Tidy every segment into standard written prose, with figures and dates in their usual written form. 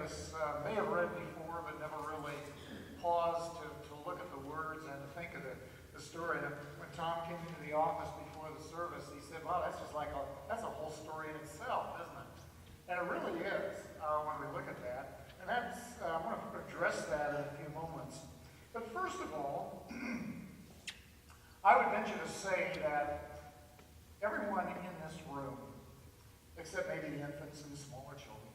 us may have read before, but never really paused to look at the words and to think of the story. And when Tom came into the office before the service, he said, wow, that's just like that's a whole story in itself, isn't it? And it really is when we look at that. And that's, I want to address that in a few moments. But first of all, I would venture to say that everyone in this room, except maybe the infants and the smaller children,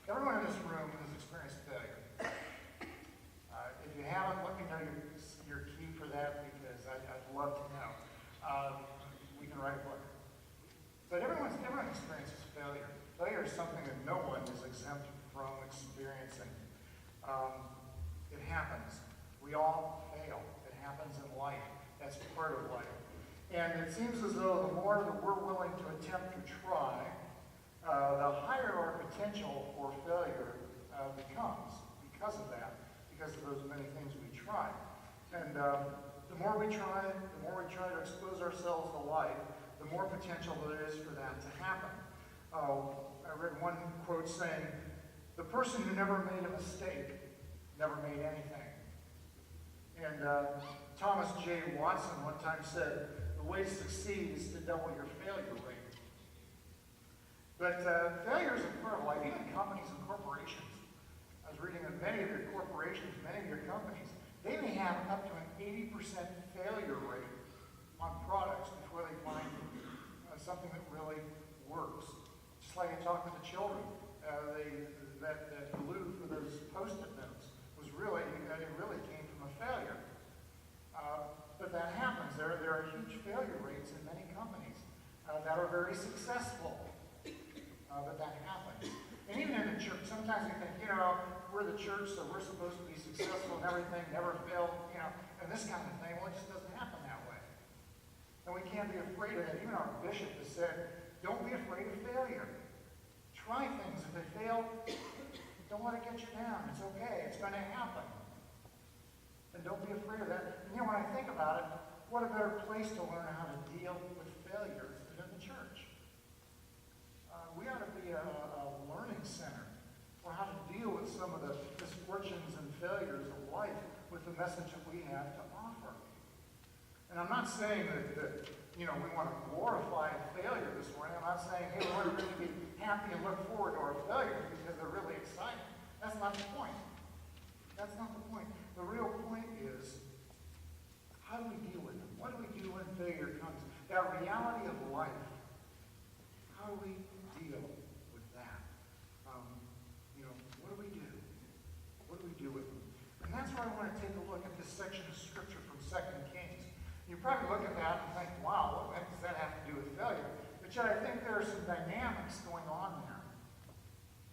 everyone in this room has experienced failure. If you haven't, let me know your key for that, because I'd love to know. We can write a book. But everyone experiences failure. Failure is something that no one is exempt from experiencing. It happens. We all fail. It happens in life. That's part of life. And it seems as though the more that we're willing to attempt to try, the higher our potential for failure becomes because of that, because of those many things we try. And the more we try to expose ourselves to life, the more potential there is for that to happen. I read one quote saying, "The person who never made a mistake never made anything." And Thomas J. Watson one time said, "The way to succeed is to double your failure rate." But failure is a part of life, even companies and corporations. I was reading that many of your corporations, many of your companies, they may have up to an 80% failure rate on products before they find something that really works. Just like I talked with the children, that glue for those Post-it notes was really, it really came from a failure. But that happens. There are huge failure rates in many companies that are very successful. But that happens. And even in the church, sometimes we think, we're the church, so we're supposed to be successful and everything, never fail, and this kind of thing. Well, it just doesn't happen that way. And we can't be afraid of that. Even our bishop has said, don't be afraid of failure. Try things. If they fail, don't let it get you down. It's okay. It's going to happen. And don't be afraid of that. And when I think about it, what a better place to learn how to deal with failure than in the church. We ought to be a learning center for how to deal with some of the misfortunes and failures of life with the message that we have to offer. And I'm not saying that we want to glorify failure this morning. I'm not saying, hey, we want to really be happy and look forward to our failures because they're really exciting. That's not the point. That's not the point. The real point is, how do we deal with them? What do we do when failure comes? That reality of life. How do we deal with that? What do we do? What do we do with them? And that's why I want to take a look at this section of Scripture from 2 Kings. You probably look at that and think, wow, what the heck does that have to do with failure? But yet I think there are some dynamics going on there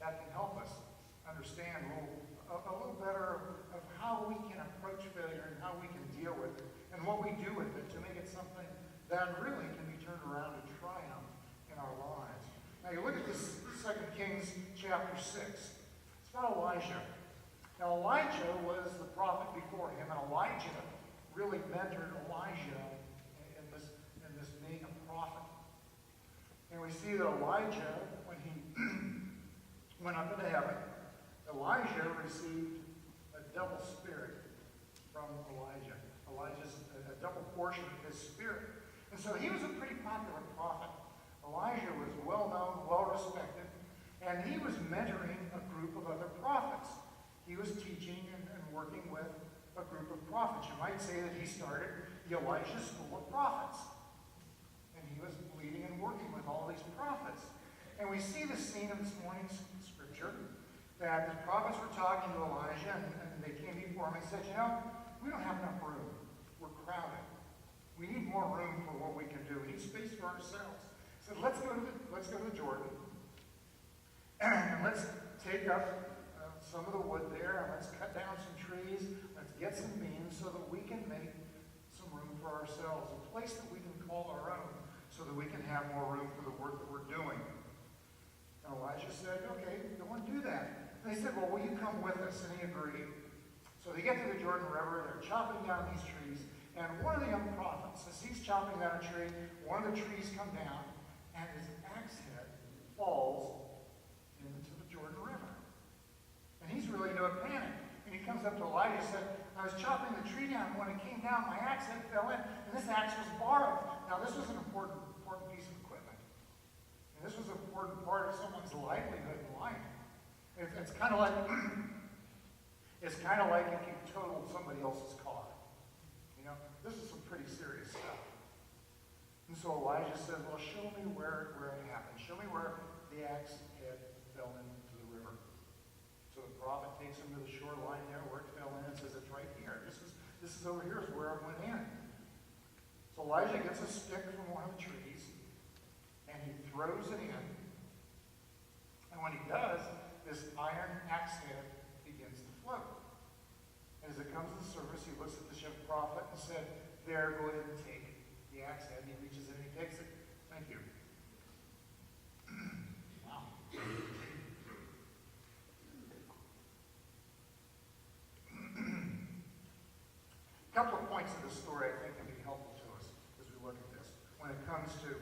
that can help us understand a little better of how we can approach failure and how we can deal with it and what we do with it to make it something that really can be turned around and triumph in our lives. Now you look at this 2 Kings chapter 6. It's about Elijah. Now Elijah was the prophet before him, and Elijah really mentored Elijah in this being a prophet. And we see that Elijah, when he went up into heaven, Elijah received a double spirit from Elijah. Elijah's a double portion of his spirit. And so he was a pretty popular prophet. Elijah was well-known, well-respected, and he was mentoring a group of other prophets. He was teaching and working with a group of prophets. You might say that he started the Elijah School of Prophets. And he was leading and working with all these prophets. And we see the scene in this morning's scripture that the prophets were talking to Elijah, and they came before him and said, we don't have enough room. We're crowded. We need more room for what we can do. We need space for ourselves. So let's go to the Jordan, and let's take up some of the wood there, and let's cut down some trees. Let's get some beams so that we can make some room for ourselves, a place that we can call our own, so that we can have more room for the work that we're doing. And Elijah said, okay, go and do that. And they said, well, will you come with us? And he agreed. So they get to the Jordan River, they're chopping down these trees, and one of the young prophets, as he's chopping down a tree, one of the trees come down, and his axe head falls into the Jordan River. up to Elijah and said, I was chopping the tree down, and when it came down, my axe head fell in, and this axe was borrowed. Now, this was an important piece of equipment. And this was an important part of someone's livelihood in life. It's kind of like it's kind of like if you totaled somebody else's car. You know, this is some pretty serious stuff. And so Elijah says, well, show me where it happened. Show me where the axe head fell into the river. So the prophet takes him to the shoreline there where it fell in and says, it's right here. This is over here is where it went in. So Elijah gets a stick from one of the trees, and he throws it in. And when he does, this iron axe head begins to float. And as it comes to the surface, he looks at the prophet and said, there, go ahead and take the axe head. And he reaches in and he takes it. Thank you. Wow. A couple of points of this story I think can be helpful to us as we look at this when it comes to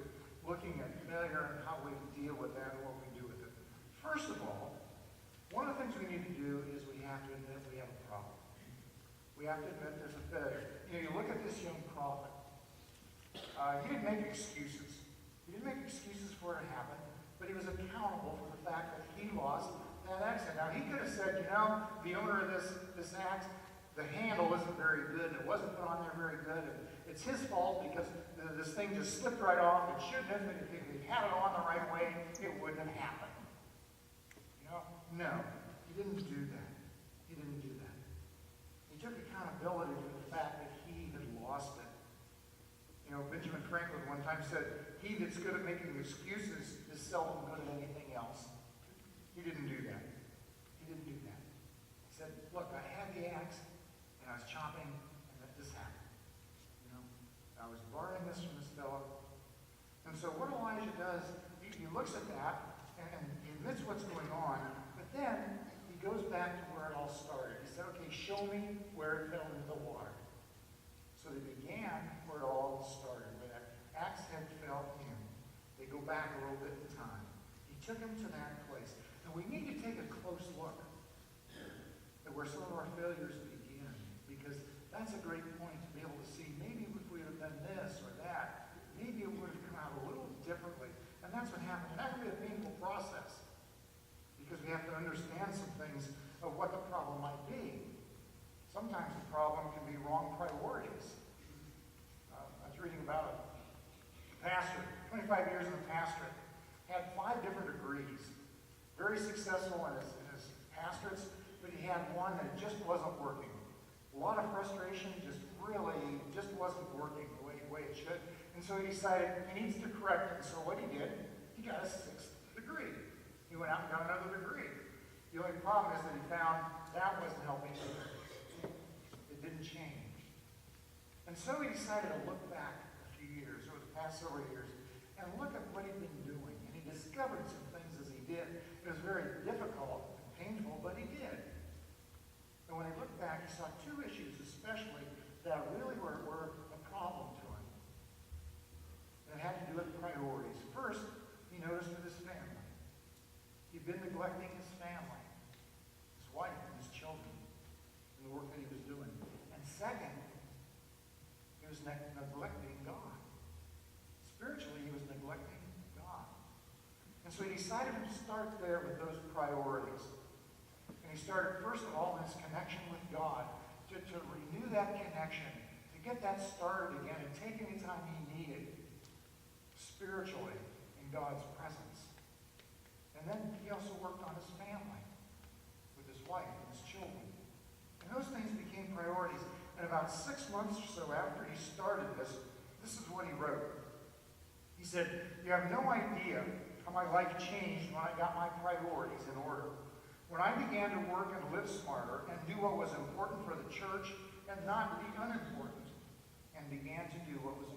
looking at failure and how we deal with that and what we do with it. First of all, one of the things we need to do is we have to admit we have a problem. We have to admit there's a failure. You know, you look at this young prophet. He didn't make excuses. He didn't make excuses for it to happen, but he was accountable for the fact that he lost that axe head. Now, he could have said, you know, the owner of this axe, the handle isn't very good, and it wasn't put on there very good, and it's his fault because this thing just slipped right off. It shouldn't have, if he had it on the right way, it wouldn't have happened. No, he didn't do that. He didn't do that. He took accountability for the fact that he had lost it. You know, Benjamin Franklin one time said, he that's good at making excuses is seldom good at anything else. He didn't do that. He didn't do that. He said, look, I had the axe, and I was chopping, and this happened. You know, I was borrowing this from this fellow. And so what Elijah does, he looks at that, and he admits what's going on, but then he goes back to where it all started. He said, okay, show me where it fell into the water. So they began where it all started, where that axe head fell in. They go back a little bit in time. He took him to that place. And we need to take a close look at where some of our failures begin, because that's a great point to be able to see maybe if we would have done this or that, maybe it would have come out a little differently. And that's what happened. And that would be a painful process, because we have to understand some things of what the problem might be. Sometimes the problem can be wrong priorities. I was reading about a pastor, 25 years in the pastorate, had 5 different degrees. Very successful in his pastorates, but he had one that just wasn't working. A lot of frustration, just wasn't working the way it should. And so he decided he needs to correct it. And so what he did, he got a 6th degree. He went out and got another degree. The only problem is that he found that wasn't helping either. It didn't change. And so he decided to look back a few years, over the past several years, and look at what he'd been doing. And he discovered some things as he did. It was very difficult and painful, but he did. And when he looked back, he saw 2 issues especially that really were a problem to him. And it had to do with priorities. First, he noticed with his family. He'd been neglecting his family, his wife and his children, in the work that he was doing. And second, he was neglecting God. Spiritually, he was neglecting God. And so he decided to start there with those priorities. And he started, first of all, in his connection with God, to renew that connection, to get that started again, and take any time he needed spiritually in God's presence. And then he also worked on his family, with his wife and his children. And those things became priorities. And about 6 months or so after he started this is what he wrote. He said, you have no idea how my life changed when I got my priorities in order. When I began to work and live smarter and do what was important for the church and not the unimportant, and began to do what was